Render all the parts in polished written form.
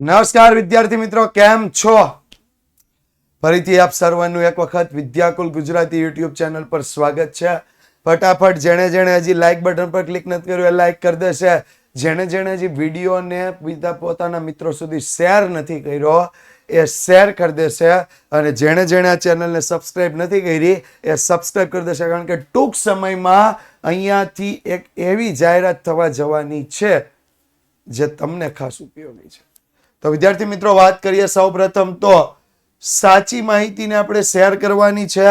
નમસ્કાર વિદ્યાર્થી મિત્રો, કેમ છો? ફરીથી આપ સર્વનું એક વખત વિદ્યાકુલ ગુજરાતી યુટ્યુબ ચેનલ પર સ્વાગત છે. ફટાફટ જેણે હજી લાઈક બટન પર ક્લિક નથી કર્યું એ લાઈક કરી દેશે. જેણે હજી વિડીયોને બીજા પોતાના મિત્રો સુધી શેર નથી કર્યો એ શેર કરી દેશે. અને જેણે આ ચેનલને સબસ્ક્રાઇબ નથી કરી એ સબસ્ક્રાઇબ કરી દેશે, કારણ કે ટૂંક સમયમાં અહીંયાથી એક એવી જાહેરાત થવા જવાની છે જે તમને ખાસ ઉપયોગી છે. તો વિદ્યાર્થી મિત્રો, વાત કરીએ સૌપ્રથમ તો સાચી માહિતીને આપણે શેર કરવાની છે.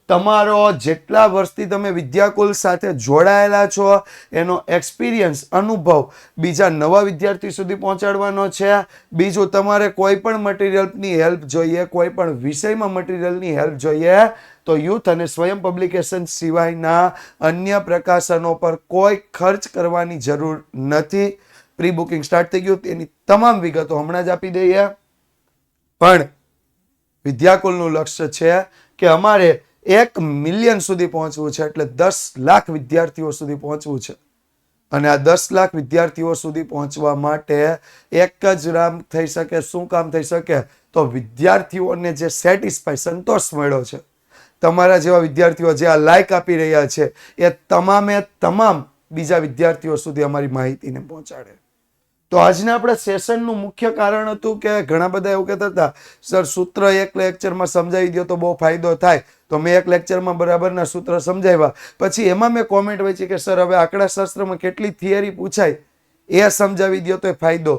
તમારો જેટલા વર્ષથી તમે વિદ્યાકુલ સાથે જોડાયેલા છો એનો એક્સપિરિયન્સ, અનુભવ બીજા નવા વિદ્યાર્થી સુધી પહોંચાડવાનો છે. બીજું, તમારે કોઈ પણ મટીરિયલની હેલ્પ જોઈએ, કોઈ પણ વિષયમાં મટીરિયલની હેલ્પ જોઈએ તો યુથ અને સ્વયં પબ્લિકેશન સિવાયના અન્ય પ્રકાશનો પર કોઈ ખર્ચ કરવાની જરૂર નથી. પ્રી બુકિંગ સ્ટાર્ટ થઈ ગયું, તેની તમામ વિગતો હમણાં જ આપી દઈએ. પણ વિદ્યાકુલનું લક્ષ્ય છે કે અમારે 1 મિલિયન સુધી પહોંચવું છે, એટલે 10 લાખ વિદ્યાર્થીઓ સુધી પહોંચવું છે. અને આ 10 લાખ વિદ્યાર્થીઓ સુધી પહોંચવા માટે એક જ કામ થઈ શકે. શું કામ થઈ શકે? તો વિદ્યાર્થીઓને જે સેટિસ્ફાય, સંતોષ મળ્યો છે, તમારા જેવા વિદ્યાર્થીઓ જે આ લાઈક આપી રહ્યા છે એ તમામે તમામ બીજા વિદ્યાર્થીઓ સુધી અમારી માહિતીને પહોંચાડે. તો આજના આપણા સેશનનું મુખ્ય કારણ હતું કે ઘણા બધા એવું કહેતા હતા, સર સૂત્ર એક લેક્ચરમાં સમજાવી દો તો બહુ ફાયદો થાય. તો મેં એક લેક્ચરમાં બરાબરના સૂત્ર સમજાવ્યા. પછી એમાં મેં કોમેન્ટ વાંચી કે સર હવે આંકડાશાસ્ત્રમાં કેટલી થિયરી પૂછાય એ સમજાવી દો તો ફાયદો.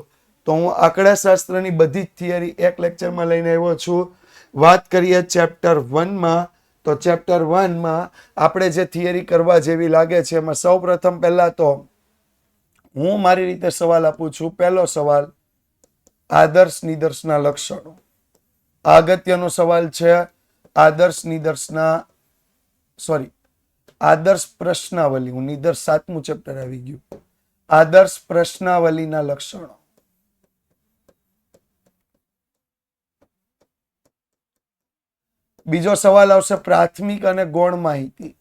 તો હું આંકડાશાસ્ત્રની બધી જ થિયરી એક લેક્ચરમાં લઈને આવ્યો છું. વાત કરીએ ચેપ્ટર 1માં, તો ચેપ્ટર 1માં આપણે જે થિયરી કરવા જેવી લાગે છે એમાં સૌ પ્રથમ પહેલા તો હું મારી રીતે સવાલ આપું છું. પહેલો સવાલ, આદર્શ નિદર્શના લક્ષણો. અગત્યનો સવાલ છે. આદર્શ પ્રશ્નાવલી. હું નિદર્શ 7મું ચેપ્ટર આવી ગયું. આદર્શ પ્રશ્નાવલીના લક્ષણો. બીજો સવાલ આવશે પ્રાથમિક અને ગૌણ માહિતી.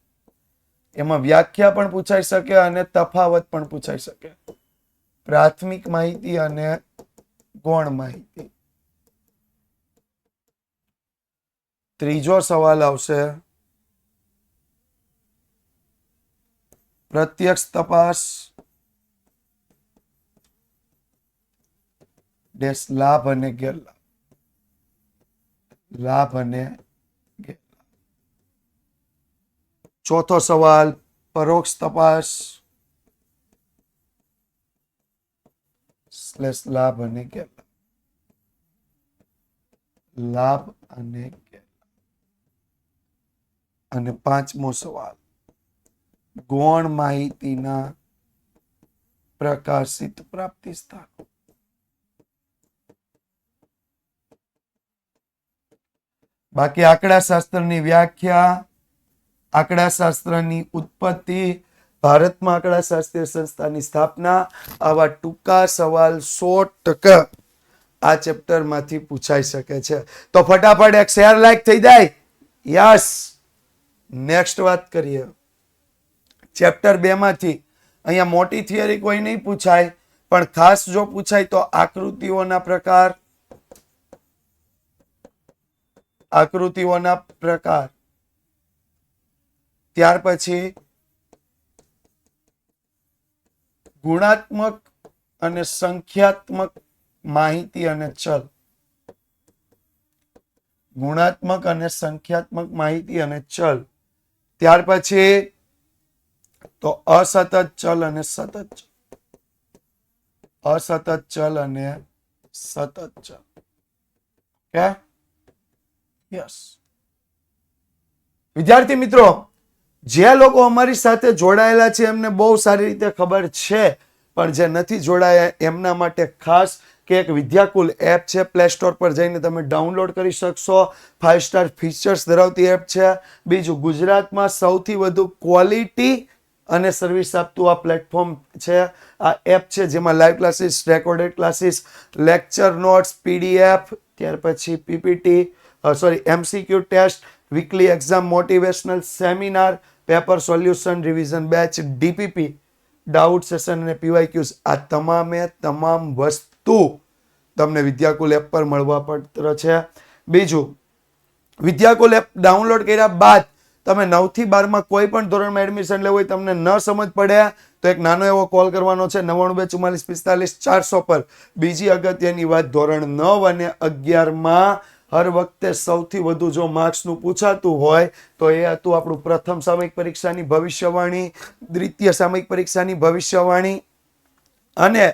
એમાં વ્યાખ્યા પણ પૂછાઈ શકે અને તફાવત પણ પૂછાઈ શકે. પ્રાથમિક માહિતી અને ગૌણ માહિતી. ત્રીજો સવાલ આવશે પ્રત્યક્ષ તપાસ, લાભ અને ગેરલાભ. લાભ અને ગેરલાભ. ચોથો સવાલ પરોક્ષ તપાસ, લાભ અને ગેરલાભ. લાભ અને ગેરલાભ. અને પાંચમો સવાલ ગૌણ માહિતીના પ્રકાશિત પ્રાપ્તિ સ્થાનો. બાકી આંકડાશાસ્ત્રની વ્યાખ્યા, આંકડાશાસ્ત્રની ઉત્પત્તિ, ભારતમાં આંકડાશાસ્ત્રીય સંસ્થાની સ્થાપના, આવા ટૂંકા સવાલ 100% આ ચેપ્ટરમાંથી પૂછાઈ શકે છે. તો ફટાફટ એક શેર લાઈક થઈ જાય. યસ. નેક્સ્ટ વાત કરીએ ચેપ્ટર 2માંથી. અહીંયા મોટી થિયરી કોઈ નહીં પૂછાય, પણ ખાસ જો પૂછાય તો આકૃતિઓના પ્રકાર. આકૃતિઓના પ્રકાર. ત્યાર પછી ગુણાત્મક અને સંખ્યાત્મક માહિતી અને ચલ. ગુણાત્મક અને સંખ્યાત્મક માહિતી અને ચલ. ત્યાર પછી તો અસતત ચલ અને સતત ચલ. અસતત ચલ અને સતત ચલ. ઓકે? યસ. વિદ્યાર્થી મિત્રો, જે લોકો અમારી સાથે જોડાયેલા છે એમને બહુ સારી રીતે ખબર છે, પણ જે નથી જોડાયા એમના માટે ખાસ કે એક વિદ્યાકુલ એપ છે. પ્લે સ્ટોર પર જઈને તમે ડાઉનલોડ કરી શકશો. 5 સ્ટાર ફીચર્સ ધરાવતી એપ છે. બીજું, ગુજરાતમાં સૌથી વધુ ક્વોલિટી અને સર્વિસ આપતું આ પ્લેટફોર્મ છે, આ એપ છે, જેમાં live classes, recorded classes, lecture notes, PDF, ત્યાર પછી PPT, MCQ test, weekly exam, motivational seminar, paper solution, revision batch, DPP, doubt session અને પીવાયક્યુઝ. આ તમામે તમામ વસ્તુ તમને વિદ્યાકુલ એપ પર મળવાપાત્ર છે. બીજું, વિદ્યાકુલ એપ ડાઉનલોડ કર્યા બાદ તમે 9 થી 12 માં કોઈ પણ ધોરણમાં એડમિશન લેવું હોય, તમને ન સમજ પડે તો એક નાનો એવો કોલ કરવાનો છે 9924454400 પર. બીજી અગત્યની વાત, ધોરણ 9 અને 11 માં હર વખતે સૌથી વધુ જો માર્ક્સનું પૂછાતું હોય તો એ હતું આપણું પ્રથમ સામયિક પરીક્ષાની ભવિષ્યવાણી, દ્વિતીય સામયિક પરીક્ષાની ભવિષ્યવાણી, અને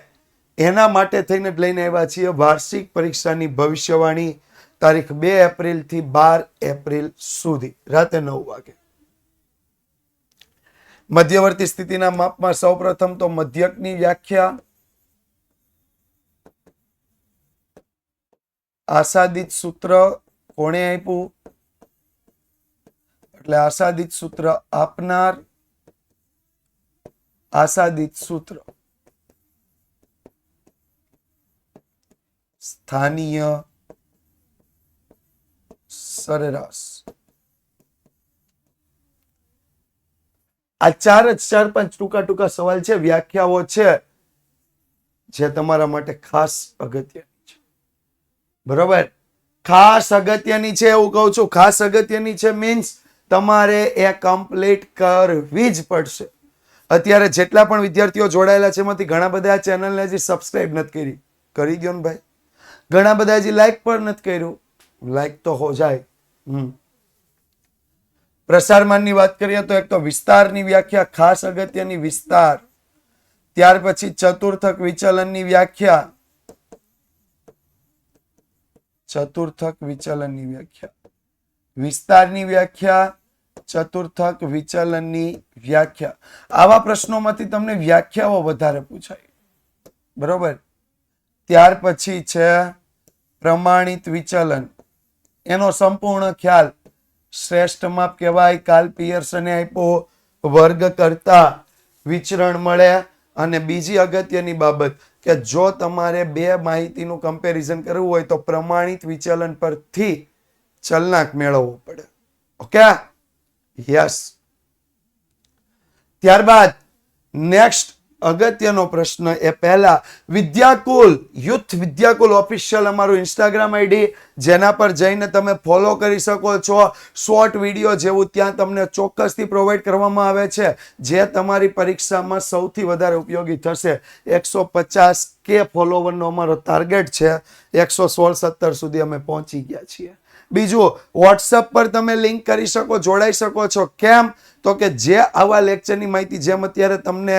એના માટે થઈને જ લઈને આવ્યા છીએ વાર્ષિક પરીક્ષાની ભવિષ્યવાણી, તારીખ 2 એપ્રિલ થી 12 એપ્રિલ સુધી રાતે 9 વાગે. મધ્યવર્તી સ્થિતિના માપમાં સૌપ્રથમ તો મધ્યકની વ્યાખ્યા, આશાદિત સૂત્ર કોણે આપ્યું? એટલે આશાદિત સૂત્ર આપનાર, આશાદિત સૂત્ર સ્થાનીય સરેરાશ. આ 4-5 ટૂંકા સવાલ છે, વ્યાખ્યાઓ છે, જે તમારા માટે ખાસ અગત્યની છે. બરોબર, ખાસ અગત્યની છે એવું કહું છું. ખાસ અગત્યની છે મીન્સ તમારે એ કમ્પ્લીટ કરવી જ પડશે. અત્યારે જેટલા પણ વિદ્યાર્થીઓ જોડાયેલા છે એમાંથી ઘણા બધા ચેનલને હજી સબસ્ક્રાઇબ નથી કરી દો ને ભાઈ. ઘણા બધા હજી લાઈક પણ નથી કર્યું. લાઈક તો હો જાય. પ્રસારમાનની વાત કરીએ તો એક તો વિસ્તારની વ્યાખ્યા, ખાસ અગત્યની વિસ્તાર. ત્યાર પછી ચતુર્થક વિચલનની વ્યાખ્યા, ચતુર્થક વિચલનની વ્યાખ્યા, વિસ્તારની વ્યાખ્યા, ચતુર્થક વિચલનની વ્યાખ્યા. આવા પ્રશ્નોમાંથી તમને વ્યાખ્યાઓ વધારે પૂછાય. બરોબર. ત્યાર પછી છે પ્રમાણિત વિચલન. એનો સંપૂર્ણ ખ્યાલ શ્રેષ્ઠ માપ કહેવાય. કાર્લ પિયર્સને આપ્યો. વર્ગ કરતા વિચરણ મળે. અને બીજી અગત્યની બાબત કે જો તમારે બે માહિતીનું કમ્પેરિઝન કરવું હોય તો પ્રમાણિત વિચલન પરથી ચલનાંક મેળવવો પડે. Okay, yes. ત્યારબાદ નેક્સ્ટ અગત્યનો પ્રશ્ન એ પહેલા વિદ્યાકુલ, યુથ વિદ્યાકુલ ઓફિશિયલ અમારું ઇન્સ્ટાગ્રામ આઈડી, જેના પર જઈને તમે ફોલો કરી શકો છો. શોર્ટ વિડીયો જેવું ત્યાં તમને ચોક્કસથી પ્રોવાઈડ કરવામાં આવે છે, જે તમારી પરીક્ષામાં સૌથી વધારે ઉપયોગી થશે. 150K ફોલોવરનો અમારો ટાર્ગેટ છે. 116-17 સુધી અમે પહોંચી ગયા છીએ. બીજું, વોટ્સઅપ પર તમે લિંક કરી શકો, જોડાઈ શકો છો. કેમ? તો કે જે આવા લેક્ચરની માહિતી જેમ અત્યારે તમને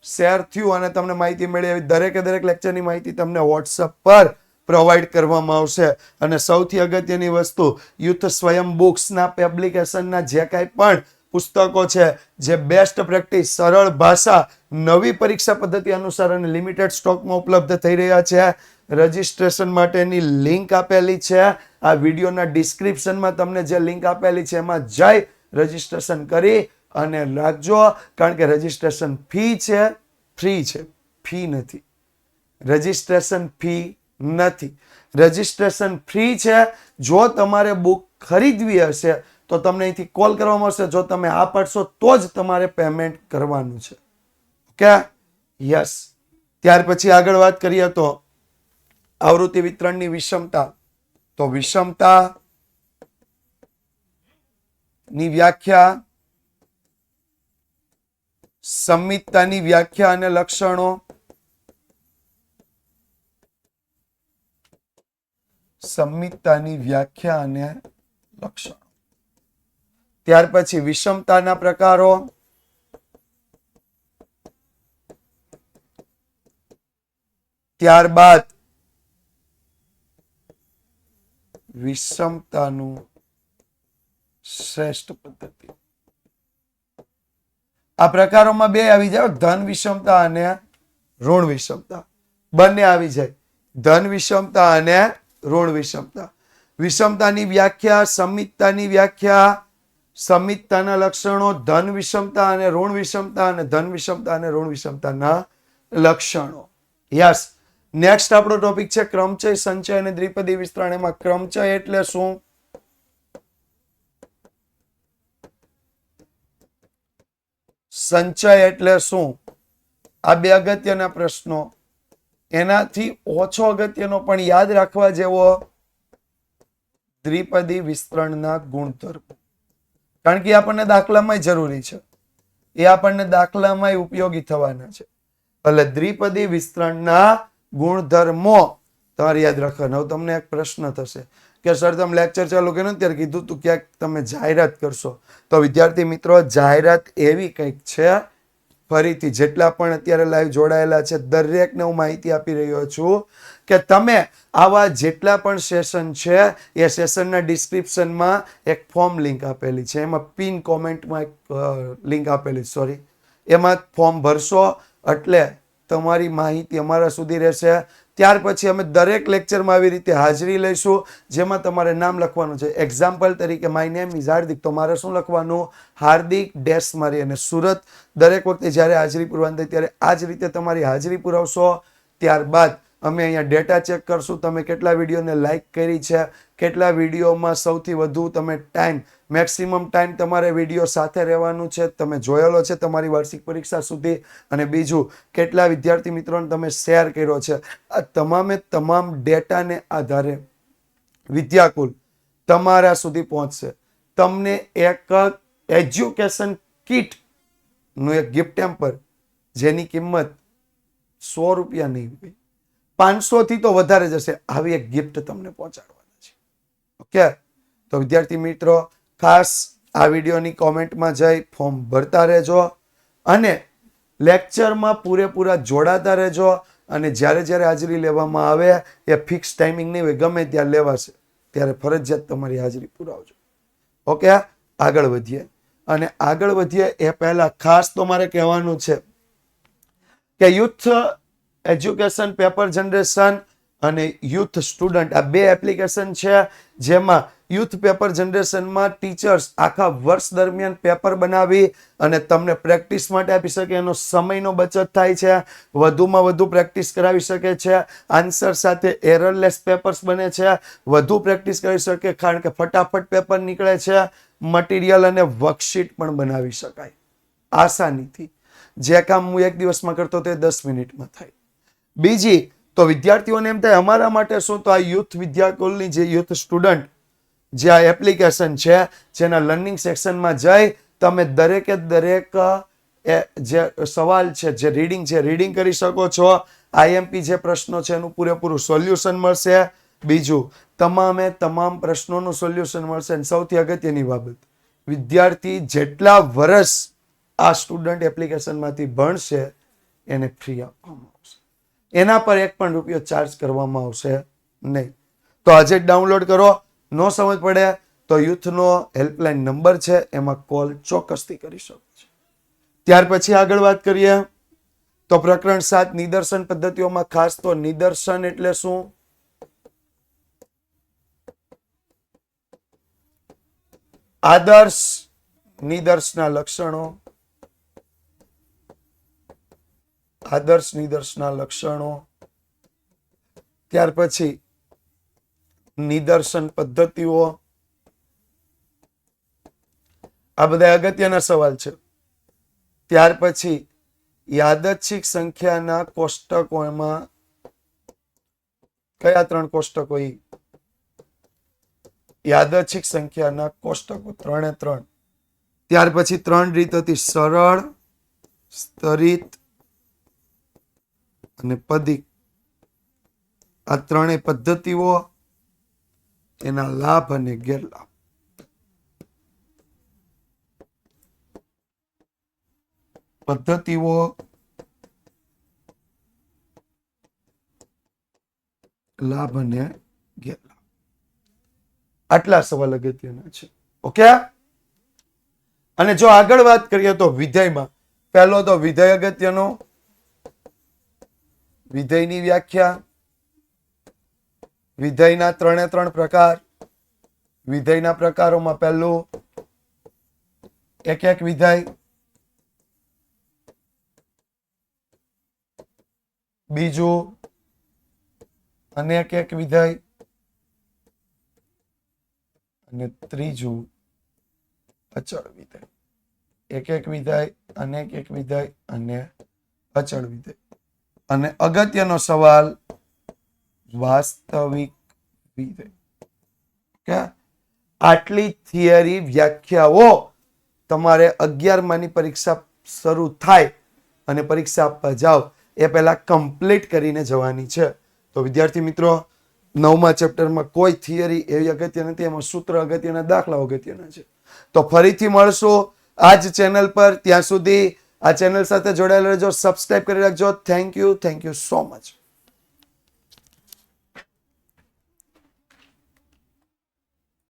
શેર થયું અને તમને માહિતી મળી, એવી દરેક લેક્ચરની માહિતી તમને વોટ્સઅપ પર પ્રોવાઈડ કરવામાં આવશે. અને સૌથી અગત્યની વસ્તુ, યુથ સ્વયં બુક્સના પબ્લિકેશનના જે કાંઈ પણ પુસ્તકો છે, જે બેસ્ટ પ્રેક્ટિસ, સરળ ભાષા, નવી પરીક્ષા પદ્ધતિ અનુસાર અને લિમિટેડ સ્ટોકમાં ઉપલબ્ધ થઈ રહ્યા છે. રજિસ્ટ્રેશન માટેની લિંક આપેલી છે. આ વિડીયોના ડિસ્ક્રિપ્શનમાં તમને જે લિંક આપેલી છે એમાં જઈ રજિસ્ટ્રેશન કરી અને રાખજો. કારણ કે રજિસ્ટ્રેશન ફી છે, ફ્રી છે, ફી નથી. રજિસ્ટ્રેશન ફી નથી, રજિસ્ટ્રેશન ફ્રી છે. જો તમારે બુક ખરીદવી હશે તો તમને અહીંથી કોલ કરવામાં આવશે. જો તમે આ પાડશો તો જ તમારે પેમેન્ટ કરવાનું છે. Okay, yes. ત્યાર પછી આગળ વાત કરીએ તો આવૃત્તિ વિતરણની વિષમતા. તો વિષમતા ની વ્યાખ્યા, સંમિતતાની વ્યાખ્યા અને લક્ષણો, સંમિતતાની વ્યાખ્યા અને લક્ષણો. ત્યાર પછી વિષમતાના પ્રકારો, ત્યારબાદ વિષમતાનું શ્રેષ્ઠ પદ્ધતિ. આ પ્રકારોમાં બે આવી જાય, ધન વિષમતા અને ઋણ વિષમતા. બંને આવી જાય, ધન વિષમતા અને ઋણ વિષમતા. વિષમતાની વ્યાખ્યા, સંમિતતાની વ્યાખ્યા, સંમિતતાના લક્ષણો, ધન વિષમતા અને ઋણ વિષમતા, અને ધન વિષમતા અને ઋણ વિષમતાના લક્ષણો. યસ. નેક્સ્ટ આપણો ટોપિક છે ક્રમચય, સંચય અને દ્વિપદી વિસ્તરણ. એમાં ક્રમચય એટલે શું? સંચય એટલે શું? આ બે અગત્યના પ્રશ્નો એનાથી ઓછો અગત્યનો પણ યાદ રાખવા જેવો દ્વિપદી વિસ્તરણના ગુણધર્મો. કારણ કે આપણને દાખલામાં જરૂરી છે, એ આપણને દાખલામાં ઉપયોગી થવાના છે. એટલે દ્વિપદી વિસ્તરણના ગુણધર્મો તમારે યાદ રાખવાના. હવે તમને એક પ્રશ્ન થશે કે સર તમે લેક્ચર ચાલુ કર્યું ત્યારે કીધું તું ક્યાંક તમે જાહેરાત કરશો. તો વિદ્યાર્થી મિત્રો, જાહેરાત એવી કંઈક છે, ફરીથી જેટલા પણ અત્યારે લાઈવ જોડાયેલા છે દરેકને હું માહિતી આપી રહ્યો છું કે તમે આવા જેટલા પણ સેશન છે એ સેશનના ડિસ્ક્રિપ્શનમાં એક ફોર્મ લિંક આપેલી છે, એમાં પિન કોમેન્ટમાં એક લિંક આપેલી, સોરી, એમાં ફોર્મ ભરશો એટલે તમારી માહિતી અમારા સુધી રહેશે. ત્યાર પછી અમે દરેક લેક્ચરમાં આવી રીતે હાજરી લઈશું, જેમાં તમારે નામ લખવાનું છે. એક્ઝામ્પલ તરીકે માય નેમ ઇઝ હાર્દિક, તો મારે શું લખવાનું? હાર્દિક ડેશ મારી અને સુરત. દરેક વખતે જ્યારે હાજરી પૂરવાની થાય ત્યારે આ જ રીતે તમારી હાજરી પુરાવશો. ત્યારબાદ અમે અહીંયા ડેટા ચેક કરશું, તમે કેટલા વિડીયોને લાઈક કરી છે, કેટલા વિડીયોમાં સૌથી વધુ તમે ટાઈમ, મેક્સિમમ ટાઈમ તમારે વિડીયો સાથે રહેવાનું છે, તમે જોયેલો છે તમારી વાર્ષિક પરીક્ષા સુધી, અને બીજું કેટલા વિદ્યાર્થી મિત્રોને તમે શેર કર્યો છે. આ તમામે તમામ ડેટાને આધારે વિદ્યાકુલ તમારા સુધી પહોંચશે. તમને એક એજ્યુકેશન કિટ નું એક ગિફ્ટ ટેમ્પર, જેની કિંમત 100 રૂપિયા નહીં હોય, 500 થી તો વધારે જશે, આવી એક ગિફ્ટ તમને પહોંચાડવાના છે. ઓકે, તો વિદ્યાર્થી મિત્રો ખાસ આ વિડીયોની કોમેન્ટમાં જઈ ફોર્મ ભરતા રહેજો અને લેક્ચરમાં પૂરેપૂરા જોડાતા રહેજો. અને જ્યારે જ્યારે હાજરી લેવામાં આવે એ ફિક્સ ટાઈમિંગ નહીં હોય, ગમે ત્યાં લેવાશે, ત્યારે ફરજિયાત તમારી હાજરી પુરાવજો. ઓકે, આગળ વધીએ. અને આગળ વધીએ એ પહેલા ખાસ તો મારે કહેવાનું છે કે યુથ એજ્યુકેશન પેપર જનરેશન અને યુથ સ્ટુડન્ટ આ બે એપ્લિકેશન છે, જેમાં યુથ પેપર જનરેશનમાં ટીચર્સ આખા વર્ષ દરમિયાન પેપર બનાવી અને તમને પ્રેક્ટિસ માટે આપી શકે, એનો સમયનો બચત થાય છે, વધુમાં વધુ પ્રેક્ટિસ કરાવી શકે છે, આન્સર સાથે એરરલેસ પેપર્સ બને છે, વધુ પ્રેક્ટિસ કરી શકે કારણ કે ફટાફટ પેપર નીકળે છે, મટીરિયલ અને વર્કશીટ પણ બનાવી શકાય આસાનીથી. જે કામ હું એક દિવસમાં કરતો તે 10 મિનિટમાં થાય. બીજી તો વિદ્યાર્થીઓને એમ થાય અમારા માટે શું, તો આ યુથ વિદ્યાકુલની જે યુથ સ્ટુડન્ટ જે આ એપ્લિકેશન છે, જેના લર્નિંગ સેક્શનમાં જઈ તમે દરેકે દરેક જે સવાલ છે, જે રીડિંગ છે, રીડિંગ કરી શકો છો. આઈએમપી જે પ્રશ્નો છે એનું પૂરેપૂરું સોલ્યુશન મળશે. બીજું તમામે તમામ પ્રશ્નોનું સોલ્યુશન મળશે. અને સૌથી અગત્યની બાબત, વિદ્યાર્થી જેટલા વર્ષ આ સ્ટુડન્ટ એપ્લિકેશનમાંથી ભણશે એને ફ્રી આપવામાં આવશે. એના પર એક પણ રૂપિયો ચાર્જ કરવામાં આવશે નહીં. તો આજે જ ડાઉનલોડ કરો. નો સમજ પડે તો યુથનો હેલ્પલાઇન નંબર છે, એમાં કોલ ચોક્કસથી કરી શકો છો. ત્યાર પછી આગળ વાત કરીએ તો પ્રકરણ 7 નિદર્શન પદ્ધતિઓમાં ખાસ તો નિદર્શન એટલે શું? આદર્શ નિદર્શના લક્ષણો, આદર્શ નિદર્શના લક્ષણો, ત્યાર પછી નિદર્શન પદ્ધતિઓ. આ બધા અગત્યના સવાલ છે. ત્યાર પછી યાદચ્છિક સંખ્યાના કોષ્ટકોમાં કયા 3 કોષ્ટકો? યાદચ્છિક સંખ્યાના કોષ્ટકો 3 એ 3. ત્યાર પછી 3 રીત હતી, સરળ, સ્તરિત અને પદિક. આ 3 પદ્ધતિઓ, એના લાભ અને ગેરલાભ. પદ્ધતિઓ, લાભ અને ગેરલાભ. આટલા સવાલ અગત્યના છે. ઓકે, અને જો આગળ વાત કરીએ તો વિધેયમાં પહેલો તો વિધેય અગત્યનો. વિધેયની વ્યાખ્યા, વિધેયના 3 એ 3 પ્રકાર. વિધેયના પ્રકારોમાં પહેલું એક વિધેય, બીજું અનેક વિધેય અને ત્રીજું અચળ વિધેય. એક વિધેય, અનેક વિધેય અને અચળ વિધેય. અને અગત્યનો સવાલ વાસ્તવિક વિધેય. કે આટલી થિયરી વ્યાખ્યાઓ તમારે 11 માની પરીક્ષા શરૂ થાય અને પરીક્ષા આપવા જાઓ એ પહેલા કમ્પ્લીટ કરીને જવાની છે. તો વિદ્યાર્થી મિત્રો, 9મા ચેપ્ટરમાં કોઈ થિયરી એવી અગત્ય નથી, એમાં સૂત્ર અગત્યના, દાખલા અગત્યના છે. તો ફરીથી મળશું આ જ ચેનલ પર. ત્યાં સુધી આ ચેનલ સાથે જોડાયેલા રહેજો, સબસ્ક્રાઇબ કરી રાખજો. Thank you so much.